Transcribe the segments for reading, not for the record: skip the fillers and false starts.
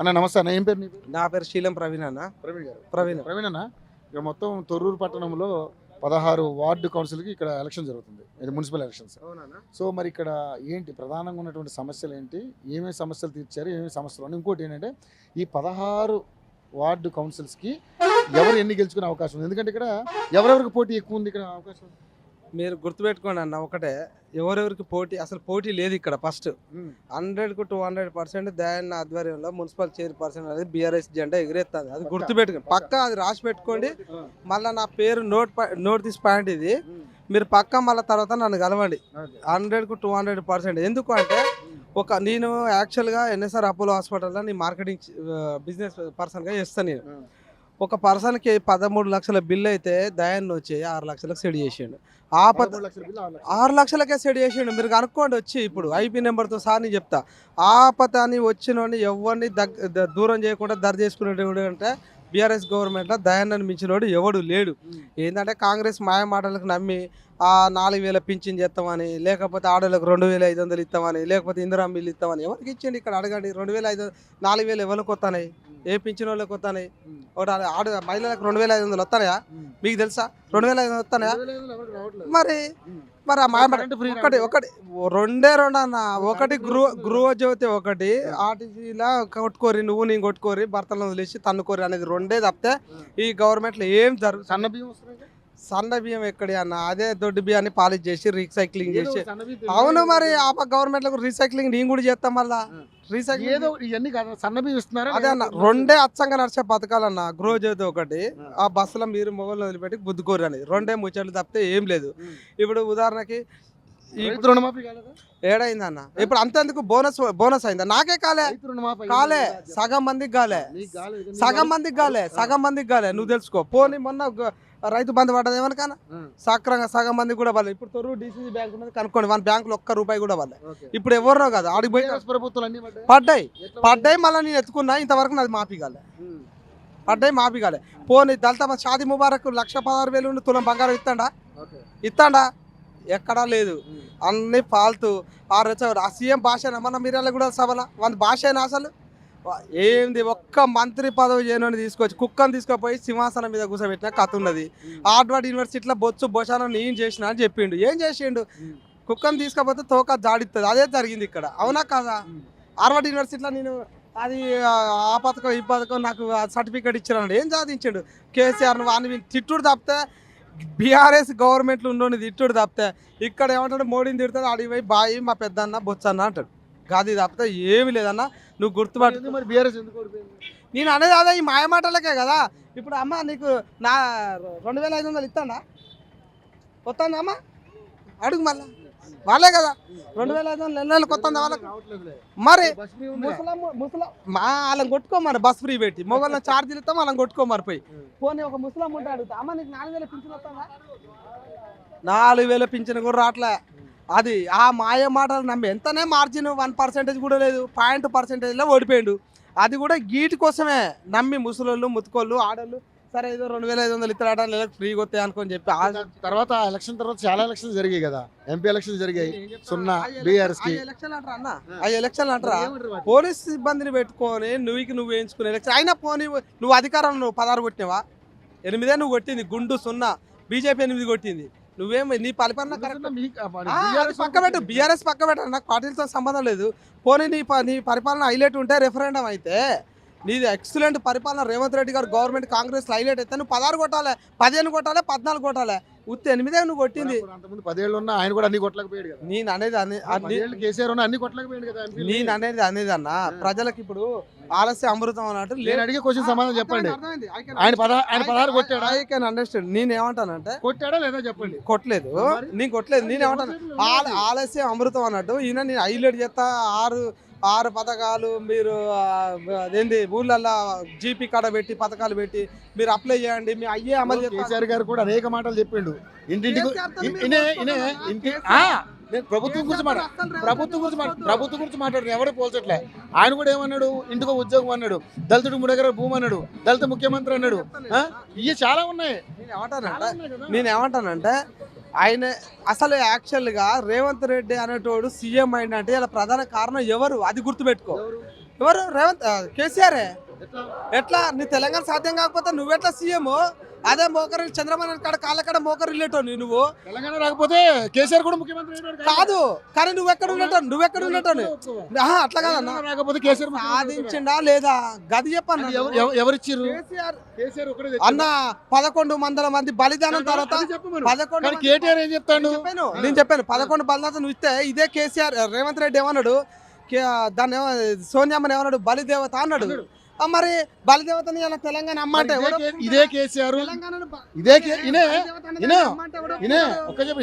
అన్న నమస్తే అన్న, ఏం పేరు నీ పేరు? నా పేరు శీలం ప్రవీణ్ అన్న. ప్రవీణ్ గారు. ప్రవీణ్. ప్రవీణ్ అన్న, ఇక మొత్తం తొర్రూరు పట్టణంలో 16 వార్డు కౌన్సిల్కి ఇక్కడ ఎలక్షన్ జరుగుతుంది, ఇది మున్సిపల్ ఎలక్షన్స్. సో మరి ఇక్కడ ఏంటి ప్రధానంగా ఉన్నటువంటి సమస్యలు ఏంటి, ఏమేమి సమస్యలు తీర్చారు, ఏమేమి సమస్యలు ఉన్నాయి? ఇంకోటి ఏంటంటే ఈ 16 వార్డు కౌన్సిల్స్కి ఎవరు ఎన్ని గెలుచుకునే అవకాశం ఉంది? ఎందుకంటే ఇక్కడ ఎవరెవరికి పోటీ ఎక్కువ ఉంది ఇక్కడ అవకాశం? మీరు గుర్తుపెట్టుకోండి అన్న, ఒకటే ఎవరెవరికి పోటీ, అసలు పోటీ లేదు ఇక్కడ. ఫస్ట్ 100కు 200% దయాన్న ఆధ్వర్యంలో మున్సిపల్ చైర్పర్సన్ అనేది బీఆర్ఎస్ జెండా ఎగిరేస్తుంది. అది గుర్తుపెట్టుకోండి, పక్కా అది రాసి పెట్టుకోండి. మళ్ళీ నా పేరు నోట్ తీసి పాయింట్ ఇది, మీరు పక్కా మళ్ళీ తర్వాత నన్ను కలవండి. 100కు 200%. ఎందుకు అంటే నేను యాక్చువల్గా ఎన్ఎస్ఆర్ అపోలో హాస్పిటల్లో నేను మార్కెటింగ్ బిజినెస్ పర్సన్గా చేస్తాను. నేను ఒక పర్సన్కి 13 లక్షల బిల్ అయితే దయాన్ని వచ్చి 6 లక్షలకు సెట్ చేసిండు. 6 లక్షలకే సెట్ చేసిండు. మీరు కనుక్కోండి వచ్చి, ఇప్పుడు ఐపీ నెంబర్తో సార్ నేను చెప్తా. ఆపత అని వచ్చినోని ఎవరిని దూరం చేయకుండా దరి చేసుకునేటోడు అంటే బీఆర్ఎస్ గవర్నమెంట్లో దయాన్ని మించినోడు ఎవడు లేడు. ఏంటంటే కాంగ్రెస్ మాయ మాటలకు నమ్మి 4,000 పింఛన్ చేస్తామని, లేకపోతే ఆడలకు 2,500 ఇస్తామని, లేకపోతే ఇందిరామ్మ బిల్లు ఇస్తామని ఎవరికి ఇచ్చిండి ఇక్కడ అడగండి. 2,500 4,000 ఎవరికి వస్తాయి? ఏ పింఛన్ వాళ్ళకి వస్తాయి? ఒకటి మహిళలకు 2,500 వస్తాయా? మీకు తెలుసా 2,500 వస్తాయా? మరి ఆ మాయ ఒకటి రెండే అన్న. ఒకటి గృహ జ్యోతి, ఒకటి ఆర్టీసీలా కొట్టుకోరి, నువ్వు నేను కొట్టుకోరి, భర్తలను వదిలేసి తన్నుకోరి అనేది రెండే తప్పితే ఈ గవర్నమెంట్లో ఏం జరుగుతుంది? సన్న బియ్యం ఎక్కడి అన్న, అదే దొడ్డు బియ్యాన్ని పాలిష్ చేసి రీసైక్లింగ్ చేసి. అవును, మరి ఆ గవర్నమెంట్ లో రీసైక్లింగ్ నేను కూడా చేస్తాం. మళ్ళా రీసైక్లింగ్ అదే అన్న, రెండే అచ్చంగా నడిచే పథకాలన్న. గృహ జ్యోతి ఒకటి, ఆ బస్సులో మీరు మొగలు వదిలిపెట్టి గుద్దుకోరు అని రెండే ముచ్చట్లు తప్పితే ఏం లేదు. ఇప్పుడు ఉదాహరణకి ఏడైందన్న, ఇప్పుడు అంతేందుకు బోనస్ అయిందా? నాకే కాలే సగం మందికి కాలే. నువ్వు తెలుసుకో. పోనీ మొన్న రైతు బంధు పడ్డది ఏమన్నా సక్రంగా సగం మంది కూడా వాళ్ళే. ఇప్పుడు తొర్రూరు డీసీసీ బ్యాంక్ ఉన్నది కనుక్కోండి, మన బ్యాంకులో ₹1 కూడా వాళ్ళే. ఇప్పుడు ఎవరో కదా ఆడికి పోయి పడ్డాయి. మళ్ళీ నేను ఎత్తుకున్నా, ఇంతవరకు నాది మాఫీ కాలే. పోనీ దళిత షాదీ ముబారక్ 1,16,000 తులం బంగారం ఇస్తాడా? ఎక్కడా లేదు. అన్ని ఫాల్తూ. ఆ సీఎం భాష మన మీరాల కూడా సభల వాళ్ళ భాష అయినా అసలు ఏంది? ఒక్క మంత్రి పదవి చేయని తీసుకొచ్చి కుక్కను తీసుకుపోయి సింహాసనం మీద కూర్చోబెట్టిన కథ ఉన్నది. హార్వర్డ్ యూనివర్సిటీలో బొచ్చాను నేను చేసిన అని చెప్పిండు. ఏం చేసిండు? కుక్కను తీసుకపోతే తోక జాడిస్తుంది. అదే జరిగింది ఇక్కడ, అవునా కాదా? హార్వర్డ్ యూనివర్సిటీలో నేను అది ఆ పథకం ఈ పథకం నాకు సర్టిఫికేట్ ఇచ్చాను. ఏం సాధించాడు? కేసీఆర్ వాడిని తిట్టుడు తప్పితే, బీఆర్ఎస్ గవర్నమెంట్లో ఉన్నోని తిట్టుడు తప్పితే, ఇక్కడ ఏమంటాడు? మోడీని తిడతాడు, అడిగి పోయి బాయి మా పెద్దన్న బొచ్చన్న అంటాడు. గాది తప్పితే ఏమి లేదన్న. నువ్వు గుర్తుపట్టు. మరి బీఆర్ఎస్ ఎందుకు ఓడిపోయింది? నేను అనేది అదే ఈ మాయ మాటలకే కదా. ఇప్పుడు అమ్మ నీకు నా 2,500 ఇస్తాడా? వస్తుందా అమ్మ? అడుగు మళ్ళా. వాళ్ళే కదా 2,500 నెలలకు వస్తుందా వాళ్ళకి? మరి వాళ్ళని కొట్టుకోమని బస్ ఫ్రీ పెట్టి మొగోళ్ళని ఛార్జీలు ఇస్తాం, వాళ్ళని కొట్టుకోమని పోయి. పోనీ ఒక ముసలం ఉంటే అడుగుతా, అమ్మ నీకు 4,000 పింఛన్ వస్తుందా? 4,000 పింఛన్ కూడా రావట్లే. అది ఆ మాయ మాటలు నమ్మి ఎంతనే మార్జిన్ 1% కూడా లేదు, 0.% ఓడిపోయిండు. అది కూడా గీటి కోసమే నమ్మి ముసలోళ్ళు ముతుకోళ్ళు ఆడోళ్ళు సరే ఏదో 2,500 ఇస్తారట నెలకు ఫ్రీగా వస్తాయి అనుకొని చెప్పి. తర్వాత ఎలక్షన్ తర్వాత చాలా ఎలక్షన్స్ జరిగాయి కదా, ఎంపీ ఎలక్షన్స్ జరిగాయి. 0 బీఆర్ఎస్ ఎలక్షన్ అంటారా? పోలీస్ సిబ్బందిని పెట్టుకొని నువ్వు వేయించుకునే ఎలక్షన్ అయినా. పోనీ నువ్వు అధికారం 16 కొట్టినావా? 8 నువ్వు కొట్టింది. గుండు 0, బీజేపీ 8 కొట్టింది. నువ్వేమో నీ పరిపాలన పక్క పెట్టు, బీఆర్ఎస్ పక్క పెట్ట, నాకు పార్టీలతో సంబంధం లేదు. పోనీ నీ పరిపాలన హైలైట్ ఉంటే రెఫరెండం అయితే, నీది ఎక్సలెంట్ పరిపాలన రేవంత్ రెడ్డి గారు గవర్నమెంట్ కాంగ్రెస్ హైలైట్ అయితే నువ్వు 16 కొట్టాలి, 15 కొట్టాలి, 14 కొట్టాలి. ఉత్తి 8 నువ్వు కొట్టింది. 10 ఏళ్ళు ఉన్నా ఆయన కూడా అన్ని కొట్టలేకపోయాడు కదా. నేను అనేది అన్న, ప్రజలకు ఇప్పుడు ఆలస్యం అమృతం అన్నట్టు. నేను అడిగే క్వశ్చన్ సమాధానం చెప్పండి. ఆయన 16 కొట్టాడు. I can understand. నేను ఏమంటానంటే కొట్టాడా లేదా చెప్పండి. కొట్టలేదు, నేను కొట్టలేదు. నేను ఏమంటాను, ఆలస్యం అమృతం అన్నట్టు. ఈయన నేను హైలైట్ చేస్తా 6 పథకాలు. మీరు అదేంటి ఊళ్ళల్లో జీపీ కాడ పెట్టి పథకాలు పెట్టి మీరు అప్లై చేయండి, మీ అయ్యే అమలు. కేసీఆర్ గారు కూడా అనేక మాటలు చెప్పిండు. ఇంటింటికి ప్రభుత్వం గురించి మాట్లాడు ఎవరు పోల్చట్లే. ఆయన కూడా ఏమన్నాడు? ఇంటికో ఉద్యోగం అన్నాడు, దళితుడు 3 ఎకరాల భూమి అన్నాడు, దళిత ముఖ్యమంత్రి అన్నాడు. ఇవి చాలా ఉన్నాయి. నేను ఏమంటానంటే ఆయన అసలు యాక్చువల్గా రేవంత్ రెడ్డి అనేటోడు సీఎం అయినంటే ఇలా ప్రధాన కారణం ఎవరు? అది గుర్తుపెట్టుకో. ఎవరు రేవంత్ కేసీఆర్. ఎట్లా నీ తెలంగాణ సాధ్యం కాకపోతే నువ్వెట్లా సీఎం? అదే మోకరు చంద్రబాబు కాడ కాళ్ళ కాడ మోకరు రిలేటో నువ్వు. తెలంగాణ రాకపోతే కేసీఆర్ కూడా ముఖ్యమంత్రి కాదు కానీ నువ్వెక్కడ ఉండేటోని అట్లా కాదన్నా. రాకపోతే కేసీఆర్ సాధించిండా లేదా గది చెప్పన్న. ఎవరిచ్చారు? అన్న 1100 మంది బలిదానం తర్వాత 11 కేటీఆర్ ఏం చెప్తాడు? నేను చెప్పాను 11 బలిదానం నువ్వు ఇస్తే ఇదే కేసీఆర్ రేవంత్ రెడ్డి ఏమన్నాడు, దాన్ని సోనియామ్మని ఏమన్నాడు, బలిదేవత అన్నాడు. మరి బలిదేవతని ఇలా తెలంగాణ అమ్మ అంటే ఇదే కేసీఆర్,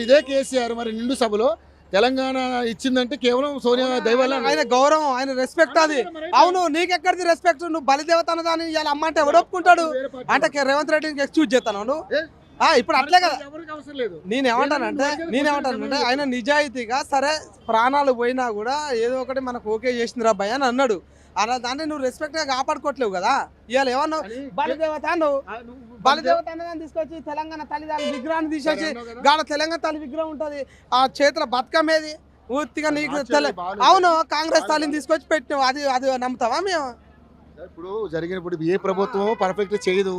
ఇదే కేసీఆర్ మరి నిండు సభలో తెలంగాణ ఇచ్చిందంటే కేవలం సోనియా దైవాల ఆయన గౌరవం, ఆయన రెస్పెక్ట్ అది. అవును నీకెక్కడిది రెస్పెక్ట్? నువ్వు బలిదేవత అన్నదాన్ని ఇలా అమ్మ అంటే ఎవడు ఒప్పుకుంటాడు? అంటే రేవంత్ రెడ్డిని ఎక్స్క్యూజ్ చేస్తాను నువ్వు. ఇప్పుడు అట్లే కదా నేనేమంటానంటే ఆయన నిజాయితీగా సరే ప్రాణాలు పోయినా కూడా ఏదో ఒకటి మనకు ఓకే చేసిందిరా భయ అని అన్నాడు. అలా దాన్ని నువ్వు రెస్పెక్ట్ గా కాపాడుకోవట్లేవు కదా. ఇవాళ ఏమన్నావు బలిదేవత నువ్వు, బలిదేవత అన్నదాన్ని తీసుకొచ్చి తెలంగాణ తల్లి దాని విగ్రహాన్ని తీసేసి గాడ తెలంగాణ తల్లి విగ్రహం ఉంటది, ఆ చేతుల బతుకమ్మేది పూర్తిగా నీకు అవును కాంగ్రెస్ తల్లిని తీసుకొచ్చి పెట్టినావు. అది నమ్ముతావా మేము? ఇప్పుడు జరిగినప్పుడు ఏ ప్రభుత్వం పర్ఫెక్ట్ చేయదు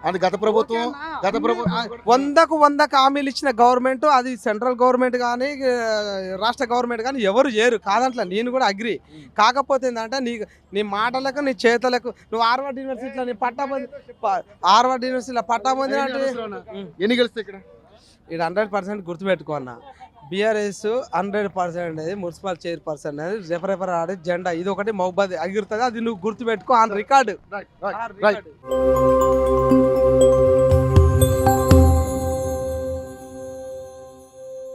అని గత ప్రభుత్వం 100కు హామీలు ఇచ్చిన గవర్నమెంట్, అది సెంట్రల్ గవర్నమెంట్ కానీ రాష్ట్ర గవర్నమెంట్ కానీ ఎవరు చేయరు కాదంట్లా. నేను కూడా అగ్రి. కాకపోతే ఏంటంటే నీ మాటలకు నీ చేతలకు నువ్వు హార్వర్డ్ యూనివర్సిటీలో నీ యూనివర్సిటీలో పట్టాబొంది అంటే ఎన్ని గెలిస్తే ఇక్కడ 100% గుర్తుపెట్టుకో అన్న. బీఆర్ఎస్ 100% మున్సిపల్ చైర్పర్సన్ అనేది రెఫరెఫర్ ఆడే జెండా ఇది ఒకటి మహబూబాద్ ఎగురుతుంది. అది నువ్వు గుర్తుపెట్టుకో ఆన్ రికార్డు.